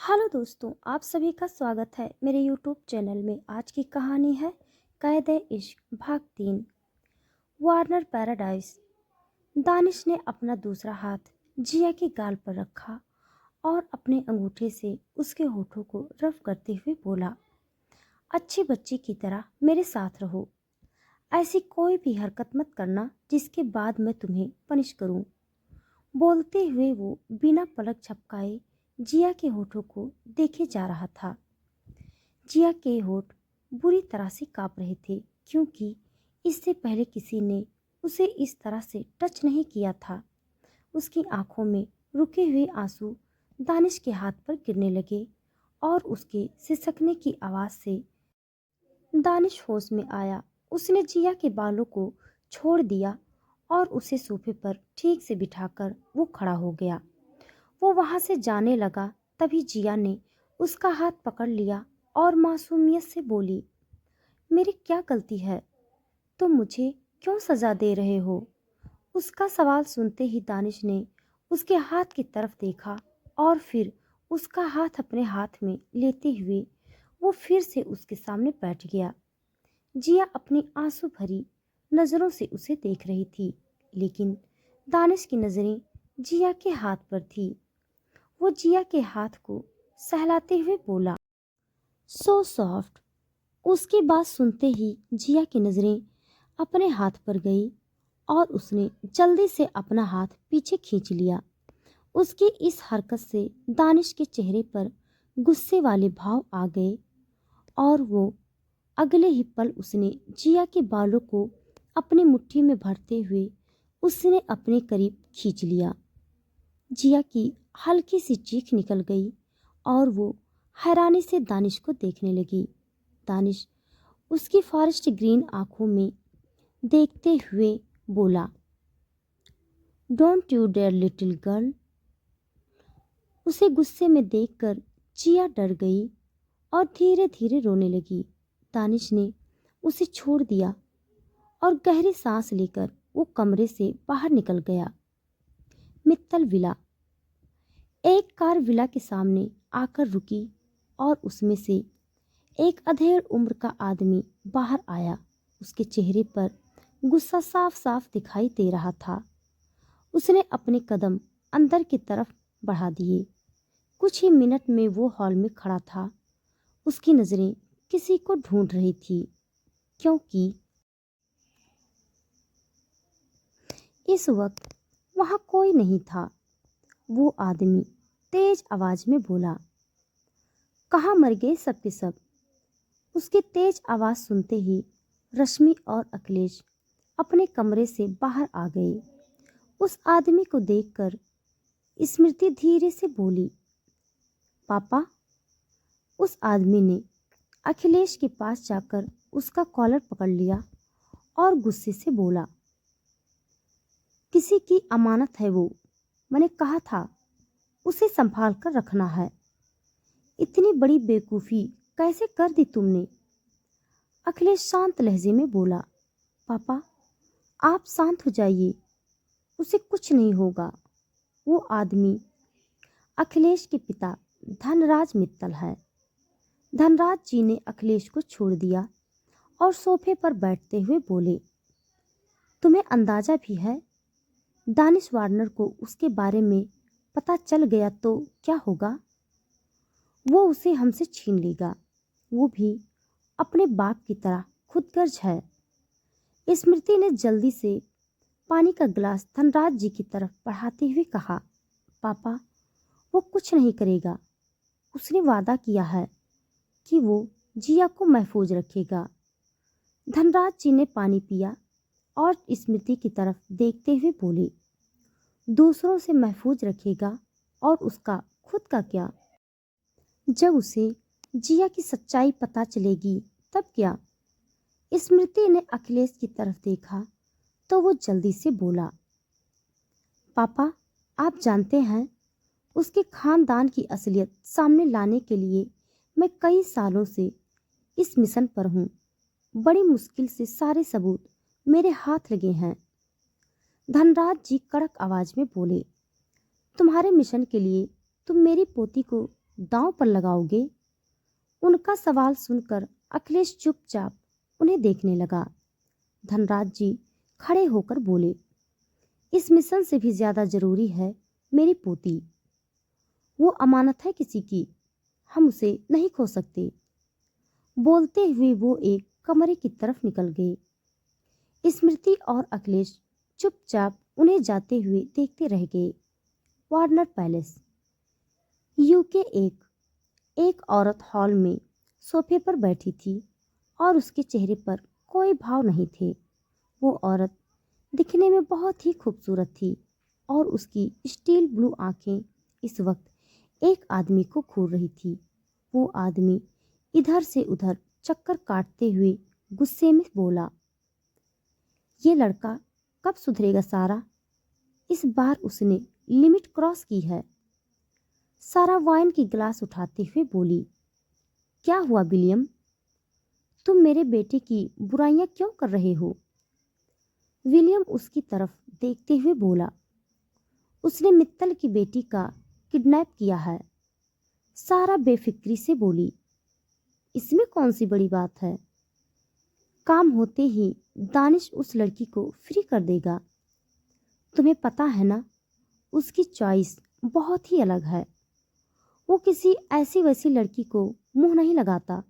Hello दोस्तों, आप सभी का स्वागत है मेरे यूट्यूब चैनल में। आज की कहानी है कैद-ए-इश्क भाग 3। Warner paradise. दानिश ने अपना दूसरा हाथ जिया के गाल पर रखा और अपने अंगूठे से उसके होठों को रफ करते हुए बोला, अच्छी बच्ची की तरह मेरे साथ रहो। ऐसी कोई भी हरकत मत करना जिसके बाद मैं तुम्हें पनिश करूं। बोलते हुए वो बिना पलक झपकाए जिया के होठों को देखे जा रहा था। जिया के होठ बुरी तरह से कांप रहे थे क्योंकि इससे पहले किसी ने उसे इस तरह से टच नहीं किया था। उसकी आंखों में रुके हुए आंसू दानिश के हाथ पर गिरने लगे और उसके सिसकने की आवाज से दानिश होश में आया। उसने जिया के बालों को छोड़ दिया और उसे सोफे पर ठीक से बिठाकर वो खड़ा हो गया। वो वहां से जाने लगा, तभी जिया ने उसका हाथ पकड़ लिया और मासूमियत से बोली, मेरी क्या गलती है? तुम मुझे क्यों सजा दे रहे हो? उसका सवाल सुनते ही दानिश ने उसके हाथ की तरफ देखा और फिर उसका हाथ अपने हाथ में लेते हुए वो फिर से उसके सामने बैठ गया। जिया अपनी आंसू भरी नजरों से उसे देख रही थी, लेकिन दानिश की नजरें जिया के हाथ पर थी। वो जिया के हाथ को सहलाते हुए बोला, सो सॉफ्ट। उसकी बात सुनते ही जिया की नजरें अपने हाथ पर गई और उसने जल्दी से अपना हाथ पीछे खींच लिया। उसकी इस हरकत से दानिश के चेहरे पर गुस्से वाले भाव आ गए और वो अगले ही पल उसने जिया के बालों को अपनी मुट्ठी में भरते हुए उसने अपने करीब खींच लिया। जिया की हल्की सी चीख निकल गई और वो हैरानी से दानिश को देखने लगी। दानिश उसकी फॉरेस्ट ग्रीन आंखों में देखते हुए बोला, don't you dare little girl. उसे गुस्से में देखकर जिया डर गई और धीरे धीरे रोने लगी। दानिश ने उसे छोड़ दिया और गहरी सांस लेकर वो कमरे से बाहर निकल गया। मित्तल विला। एक कार विला के सामने आकर रुकी और उसमें से एक अधेड़ उम्र का आदमी बाहर आया। उसके चेहरे पर गुस्सा साफ साफ दिखाई दे रहा था। उसने अपने कदम अंदर की तरफ बढ़ा दिए। कुछ ही मिनट में वो हॉल में खड़ा था। उसकी नजरें किसी को ढूंढ रही थी क्योंकि इस वक्त वहां कोई नहीं था। वो आदमी तेज आवाज में बोला, कहाँ मर गए सब के सब? उसकी तेज आवाज सुनते ही रश्मि और अखिलेश अपने कमरे से बाहर आ गए। उस आदमी को देखकर स्मृति धीरे से बोली, पापा। उस आदमी ने अखिलेश के पास जाकर उसका कॉलर पकड़ लिया और गुस्से से बोला, किसी की अमानत है वो, मैंने कहा था उसे संभाल कर रखना है। इतनी बड़ी बेवकूफ़ी कैसे कर दी तुमने? अखिलेश शांत लहजे में बोला, पापा आप शांत हो जाइए, उसे कुछ नहीं होगा। वो आदमी अखिलेश के पिता धनराज मित्तल है। धनराज जी ने अखिलेश को छोड़ दिया और सोफे पर बैठते हुए बोले, तुम्हें अंदाजा भी है? दानिश वार्नर को उसके बारे में पता चल गया तो क्या होगा? वो उसे हमसे छीन लेगा। वो भी अपने बाप की तरह खुदगर्ज है। स्मृति ने जल्दी से पानी का गिलास धनराज जी की तरफ बढ़ाते हुए कहा, पापा वो कुछ नहीं करेगा। उसने वादा किया है कि वो जिया को महफूज रखेगा। धनराज जी ने पानी पिया और स्मृति की तरफ देखते हुए बोले, दूसरों से महफूज रखेगा और उसका खुद का क्या? जब उसे जिया की सच्चाई पता चलेगी तब क्या? स्मृति ने अखिलेश की तरफ देखा तो वो जल्दी से बोला, पापा आप जानते हैं उसके खानदान की असलियत सामने लाने के लिए मैं कई सालों से इस मिशन पर हूँ। बड़ी मुश्किल से सारे सबूत मेरे हाथ लगे हैं। धनराज जी कड़क आवाज में बोले, तुम्हारे मिशन के लिए तुम मेरी पोती को दांव पर लगाओगे? उनका सवाल सुनकर अखिलेश चुपचाप उन्हें देखने लगा। धनराज जी खड़े होकर बोले, इस मिशन से भी ज्यादा जरूरी है मेरी पोती। वो अमानत है किसी की, हम उसे नहीं खो सकते। बोलते हुए वो एक कमरे की तरफ निकल गए। स्मृति और अखिलेश चुपचाप उन्हें जाते हुए देखते रह गए। Warner palace, UK. एक औरत हॉल में सोफे पर बैठी थी और उसके चेहरे पर कोई भाव नहीं थे। वो औरत दिखने में बहुत ही खूबसूरत थी और उसकी स्टील ब्लू आंखें इस वक्त एक आदमी को घूर रही थी। वो आदमी इधर से उधर चक्कर काटते हुए गुस्से में बोला, ये लड़का कब सुधरेगा सारा? इस बार उसने लिमिट क्रॉस की है। सारा वाइन की गिलास उठाते हुए बोली, क्या हुआ विलियम? तुम मेरे बेटे की बुराइयां क्यों कर रहे हो? विलियम उसकी तरफ देखते हुए बोला, उसने मित्तल की बेटी का किडनैप किया है। सारा बेफिक्री से बोली, इसमें कौन सी बड़ी बात है? काम होते ही दानिश उस लड़की को फ्री कर देगा। तुम्हें पता है ना, उसकी चॉइस बहुत ही अलग है। वो किसी ऐसी वैसी लड़की को मुंह नहीं लगाता।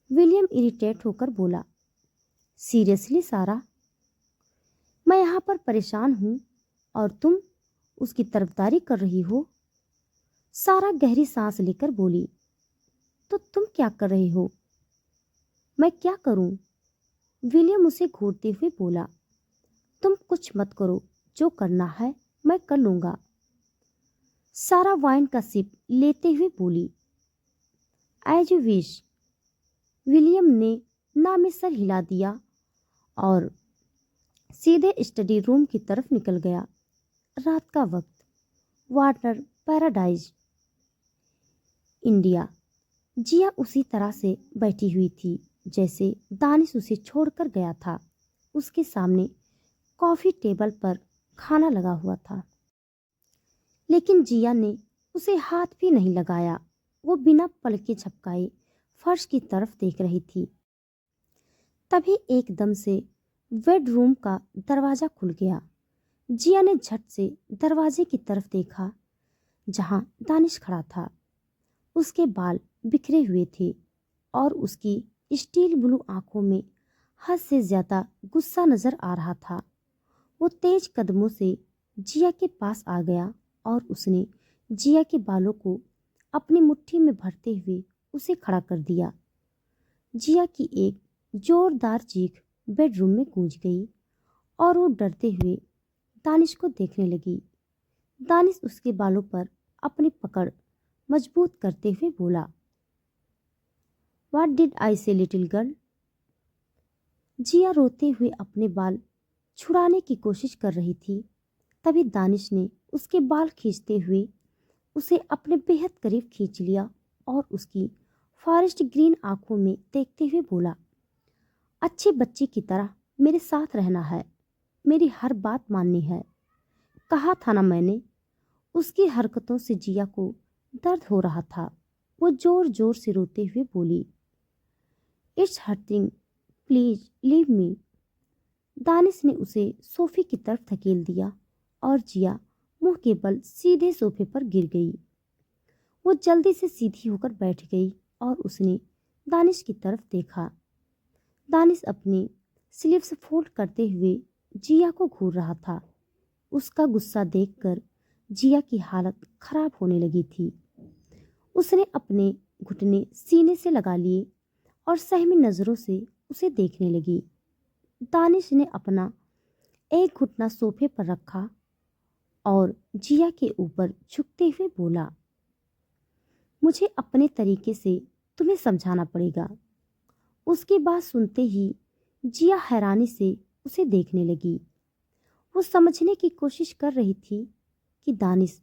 विलियम इरिटेट होकर बोला, सीरियसली सारा? मैं यहाँ पर परेशान हूँ और तुम उसकी तरफदारी कर रही हो। सारा गहरी सांस लेकर बोली, तो तुम क्या कर रहे हो? मैं क्या करूं? विलियम उसे घूरते हुए बोला, तुम कुछ मत करो, जो करना है मैं कर लूंगा। सारा वाइन का सिप लेते हुए बोली, एज यू विश। विलियम ने ना में सर हिला दिया और सीधे स्टडी रूम की तरफ निकल गया। रात का वक्त, वार्नर पैराडाइज, इंडिया। जिया उसी तरह से बैठी हुई थी जैसे दानिश उसे छोड़कर गया था। उसके सामने कॉफी टेबल पर खाना लगा हुआ था, लेकिन जिया ने उसे हाथ भी नहीं लगाया। वो बिना पलके झपकाए फर्श की तरफ देख रही थी। तभी एकदम से बेडरूम का दरवाजा खुल गया। जिया ने झट से दरवाजे की तरफ देखा जहां दानिश खड़ा था। उसके बाल बिखरे हुए थे और उसकी स्टील ब्लू आंखों में हद से ज्यादा गुस्सा नजर आ रहा था। वो तेज कदमों से जिया के पास आ गया और उसने जिया के बालों को अपनी मुट्ठी में भरते हुए उसे खड़ा कर दिया। जिया की एक जोरदार चीख बेडरूम में गूंज गई और वो डरते हुए दानिश को देखने लगी। दानिश उसके बालों पर अपनी पकड़ मजबूत करते हुए बोला, व्हाट डिड आई से लिटिल गर्ल? जिया रोते हुए अपने बाल छुड़ाने की कोशिश कर रही थी। तभी दानिश ने उसके बाल खींचते हुए उसे अपने बेहद करीब खींच लिया और उसकी फॉरेस्ट ग्रीन आंखों में देखते हुए बोला, अच्छे बच्चे की तरह मेरे साथ रहना है, मेरी हर बात माननी है। कहा था ना मैंने। उसकी हरकतों से जिया को दर्द हो रहा था। वो जोर जोर से रोते हुए बोली, it's hurting, please leave me. Danish ने उसे सोफे की तरफ धकेल दिया और जिया मुंह के बल सीधे सोफे पर गिर गई। वो जल्दी से सीधी होकर बैठ गई और उसने दानिश की तरफ देखा। दानिश अपनी स्लीव्स फोल्ड करते हुए जिया को घूर रहा था। उसका गुस्सा देखकर जिया की हालत खराब होने लगी थी। उसने अपने घुटने सीने से लगा लिए और सहमी नजरों से उसे देखने लगी। दानिश ने अपना एक घुटना सोफे पर रखा और जिया के ऊपर झुकते हुए बोला, मुझे अपने तरीके से तुम्हें समझाना पड़ेगा। उसकी बात सुनते ही जिया हैरानी से उसे देखने लगी। वो समझने की कोशिश कर रही थी कि दानिश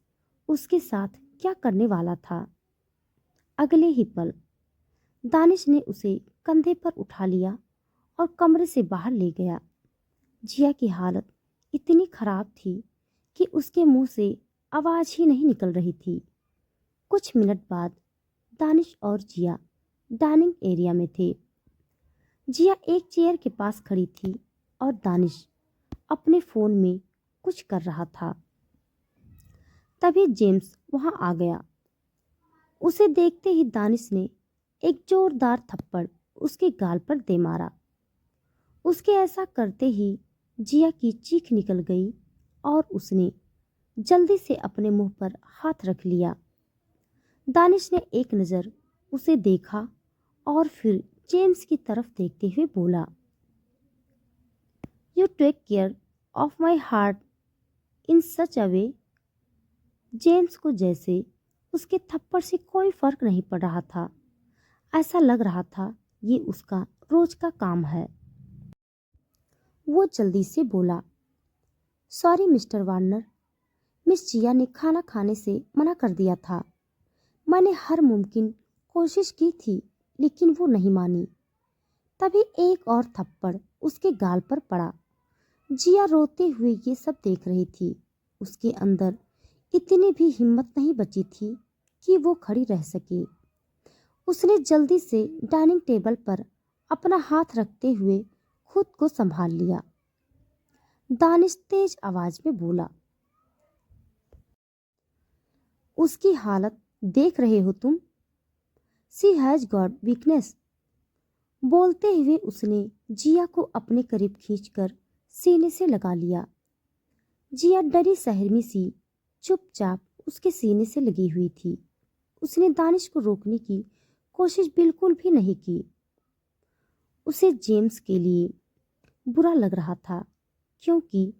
उसके साथ क्या करने वाला था। अगले ही पल दानिश ने उसे कंधे पर उठा लिया और कमरे से बाहर ले गया। जिया की हालत इतनी खराब थी कि उसके मुंह से आवाज ही नहीं निकल रही थी। कुछ मिनट बाद दानिश और जिया डाइनिंग एरिया में थे। जिया एक चेयर के पास खड़ी थी और दानिश अपने फोन में कुछ कर रहा था। तभी जेम्स वहां आ गया। उसे देखते ही दानिश ने एक जोरदार थप्पड़ उसके गाल पर दे मारा। उसके ऐसा करते ही जिया की चीख निकल गई और उसने जल्दी से अपने मुंह पर हाथ रख लिया। दानिश ने एक नज़र उसे देखा और फिर जेम्स की तरफ देखते हुए बोला, you take care of my heart in such a way. James को जैसे उसके थप्पड़ से कोई फर्क नहीं पड़ रहा था। ऐसा लग रहा था ये उसका रोज का काम है। वो जल्दी से बोला, सॉरी मिस्टर वार्नर, मिस जिया ने खाना खाने से मना कर दिया था। मैंने हर मुमकिन कोशिश की थी लेकिन वो नहीं मानी। तभी एक और थप्पड़ उसके गाल पर पड़ा। जिया रोते हुए ये सब देख रही थी। उसके अंदर इतनी भी हिम्मत नहीं बची थी कि वो खड़ी रह सके। उसने जल्दी से डाइनिंग टेबल पर अपना हाथ रखते हुए खुद को संभाल लिया। दानिश तेज आवाज में बोला, उसकी हालत देख रहे हो तुम? She has got weakness. बोलते हुए उसने जिया को अपने करीब खींचकर सीने से लगा लिया। जिया डरी सहमी सी चुपचाप उसके सीने से लगी हुई थी। उसने दानिश को रोकने की कोशिश बिल्कुल भी नहीं की। उसे जेम्स के लिए बुरा लग रहा था क्योंकि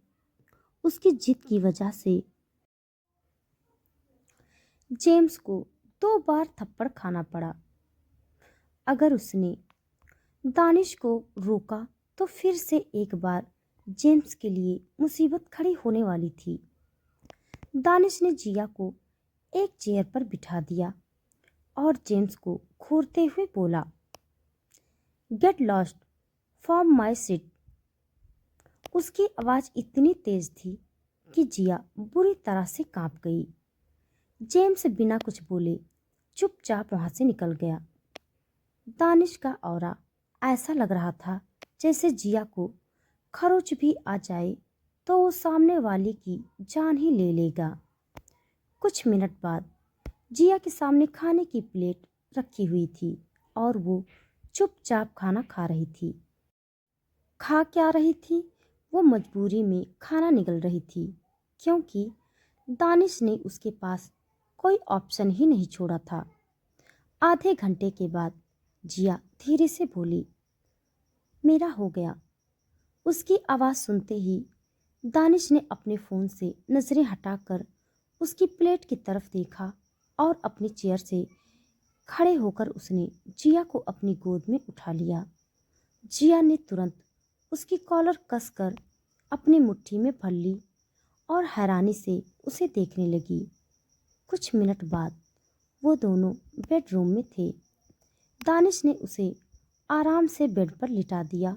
उसकी जिद की वजह से जेम्स को 2 बार थप्पड़ खाना पड़ा। अगर उसने दानिश को रोका तो फिर से एक बार जेम्स के लिए मुसीबत खड़ी होने वाली थी। दानिश ने जिया को एक चेयर पर बिठा दिया और जेम्स को घूरते हुए बोला, get lost from my seat. उसकी आवाज़ इतनी तेज थी कि जिया बुरी तरह से कांप गई। जेम्स बिना कुछ बोले चुपचाप वहां से निकल गया। दानिश का ऑरा ऐसा लग रहा था जैसे जिया को खरोच भी आ जाए तो वो सामने वाले की जान ही ले लेगा। कुछ मिनट बाद जिया के सामने खाने की प्लेट रखी हुई थी और वो चुपचाप खाना खा रही थी। खा क्या रही थी? वो मजबूरी में खाना निगल रही थी क्योंकि दानिश ने उसके पास कोई ऑप्शन ही नहीं छोड़ा था। आधे घंटे के बाद जिया धीरे से बोली, मेरा हो गया। उसकी आवाज़ सुनते ही दानिश ने अपने फ़ोन से नज़रें हटाकर उसकी प्लेट की तरफ देखा और अपनी चेयर से खड़े होकर उसने जिया को अपनी गोद में उठा लिया। जिया ने तुरंत उसकी कॉलर कसकर अपनी मुट्ठी में भर ली और हैरानी से उसे देखने लगी। कुछ मिनट बाद वो दोनों बेडरूम में थे। दानिश ने उसे आराम से बेड पर लिटा दिया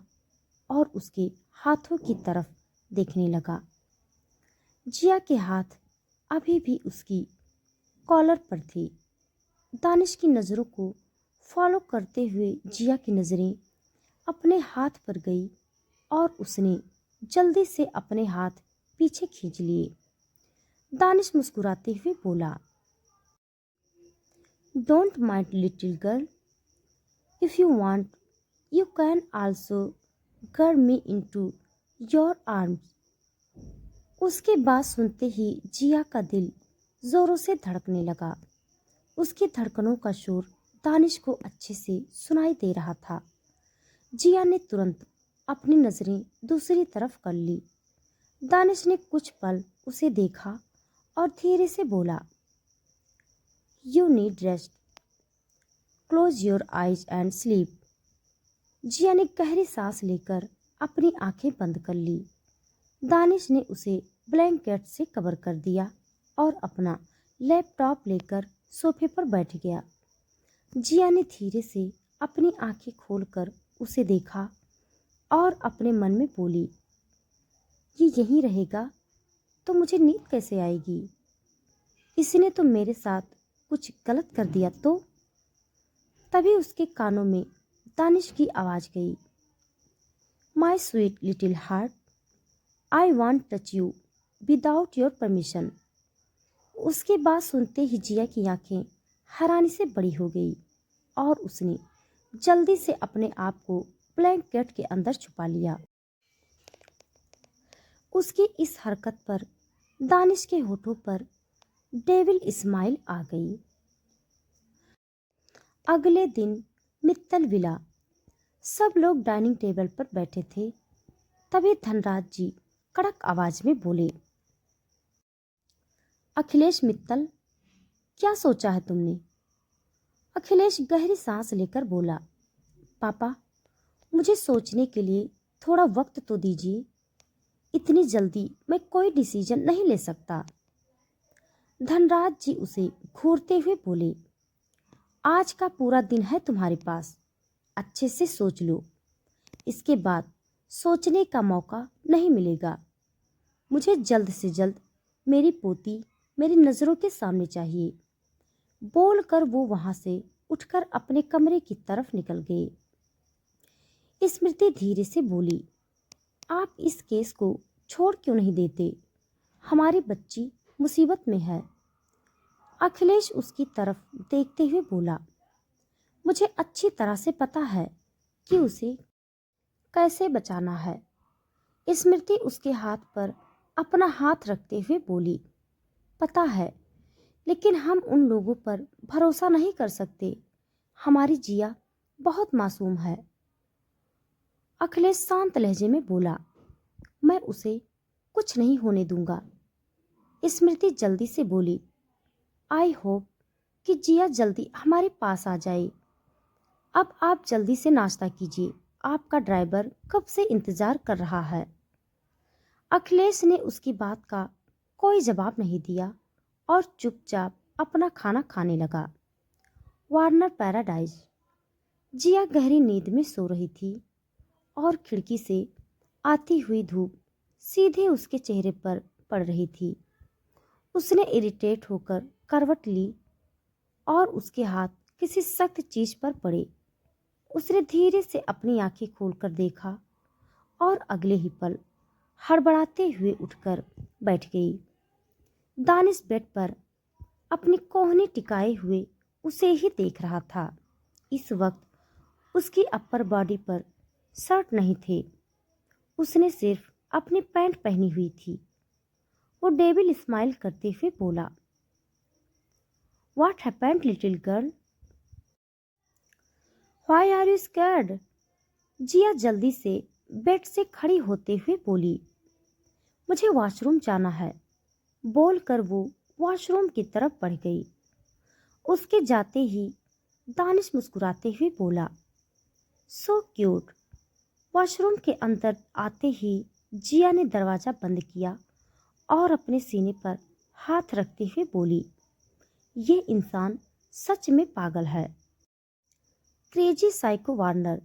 और उसके हाथों की तरफ देखने लगा। जिया के हाथ अभी भी उसकी कॉलर पर थे। दानिश की नज़रों को फॉलो करते हुए जिया की नज़रें अपने हाथ पर गई और उसने जल्दी से अपने हाथ पीछे खींच लिए। दानिश मुस्कुराते हुए बोला, don't mind little girl, if you want you can also गर मी इनटू योर आर्म्स। उसकी बात सुनते ही जिया का दिल जोरों से धड़कने लगा। उसकी धड़कनों का शोर दानिश को अच्छे से सुनाई दे रहा था। जिया ने तुरंत अपनी नज़रें दूसरी तरफ कर ली। दानिश ने कुछ पल उसे देखा और धीरे से बोला, you need rest, close your eyes and sleep. Jiya ने गहरी सांस लेकर अपनी आंखें बंद कर ली। दानिश ने उसे ब्लैंकेट से कवर कर दिया और अपना लैपटॉप लेकर सोफे पर बैठ गया। जिया ने धीरे से अपनी आंखें खोलकर उसे देखा और अपने मन में बोली, ये यहीं रहेगा तो मुझे नींद कैसे आएगी? इसने तो मेरे साथ कुछ गलत कर दिया तो? तभी उसके कानों में दानिश की आवाज गई, my sweet little heart, I want touch you without your permission. उसकी बात सुनते ही जिया की आंखें हैरानी से बड़ी हो गई और उसने जल्दी से अपने आप को ब्लैंकेट के अंदर छुपा लिया। उसकी इस हरकत पर दानिश के होठों पर डेविल स्माइल आ गई। अगले दिन मित्तल विला, सब लोग डाइनिंग टेबल पर बैठे थे। तभी धनराज जी कड़क आवाज में बोले, अखिलेश मित्तल, क्या सोचा है तुमने? अखिलेश गहरी सांस लेकर बोला, पापा, मुझे सोचने के लिए थोड़ा वक्त तो दीजिए। इतनी जल्दी मैं कोई डिसीजन नहीं ले सकता। धनराज जी उसे घूरते हुए बोले, आज का पूरा दिन है तुम्हारे पास, अच्छे से सोच लो, इसके बाद सोचने का मौका नहीं मिलेगा। मुझे जल्द से जल्द मेरी पोती मेरी नज़रों के सामने चाहिए। बोलकर वो वहां से उठकर अपने कमरे की तरफ निकल गए। स्मृति धीरे से बोली, आप इस केस को छोड़ क्यों नहीं देते? हमारी बच्ची मुसीबत में है। अखिलेश उसकी तरफ देखते हुए बोला, मुझे अच्छी तरह से पता है कि उसे कैसे बचाना है। स्मृति उसके हाथ पर अपना हाथ रखते हुए बोली, पता है, लेकिन हम उन लोगों पर भरोसा नहीं कर सकते। हमारी जिया बहुत मासूम है। अखिलेश शांत लहजे में बोला, मैं उसे कुछ नहीं होने दूंगा। स्मृति जल्दी से बोली, आई होप कि जिया जल्दी हमारे पास आ जाए। अब आप जल्दी से नाश्ता कीजिए, आपका ड्राइवर कब से इंतजार कर रहा है। अखिलेश ने उसकी बात का कोई जवाब नहीं दिया और चुपचाप अपना खाना खाने लगा। Warner paradise. जिया गहरी नींद में सो रही थी और खिड़की से आती हुई धूप सीधे उसके चेहरे पर पड़ रही थी। उसने इरिटेट होकर करवट ली और उसके हाथ किसी सख्त चीज पर पड़े। उसने धीरे से अपनी आंखें खोलकर देखा और अगले ही पल हड़बड़ाते हुए उठकर बैठ गई। दानिश बेड पर अपनी कोहनी टिकाए हुए उसे ही देख रहा था। इस वक्त उसकी अपर बॉडी पर शर्ट नहीं थे, उसने सिर्फ अपनी पैंट पहनी हुई थी। वो डेविल स्माइल करते हुए बोला, what happened little girl, why are you scared? Jiya जल्दी से बेड से खड़ी होते हुए बोली, मुझे वॉशरूम जाना है। बोलकर वो वॉशरूम की तरफ बढ़ गई। उसके जाते ही दानिश मुस्कुराते हुए बोला, सो क्यूट। वॉशरूम के अंदर आते ही जिया ने दरवाजा बंद किया और अपने सीने पर हाथ रखते हुए बोली, ये इंसान सच में पागल है। Crazy psycho Warner.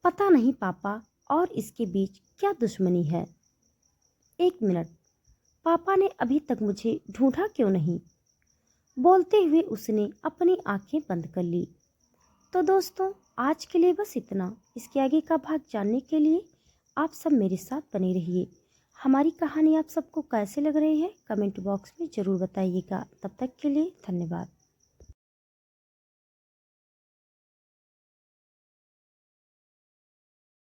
पता नहीं पापा और इसके बीच क्या दुश्मनी है। एक मिनट, पापा ने अभी तक मुझे ढूंढा क्यों नहीं? बोलते हुए उसने अपनी आंखें बंद कर ली। तो दोस्तों, आज के लिए बस इतना। इसके आगे का भाग जानने के लिए आप सब मेरे साथ बने रहिए। हमारी कहानी आप सबको कैसे लग रही है कमेंट बॉक्स में ज़रूर बताइएगा। तब तक के लिए धन्यवाद।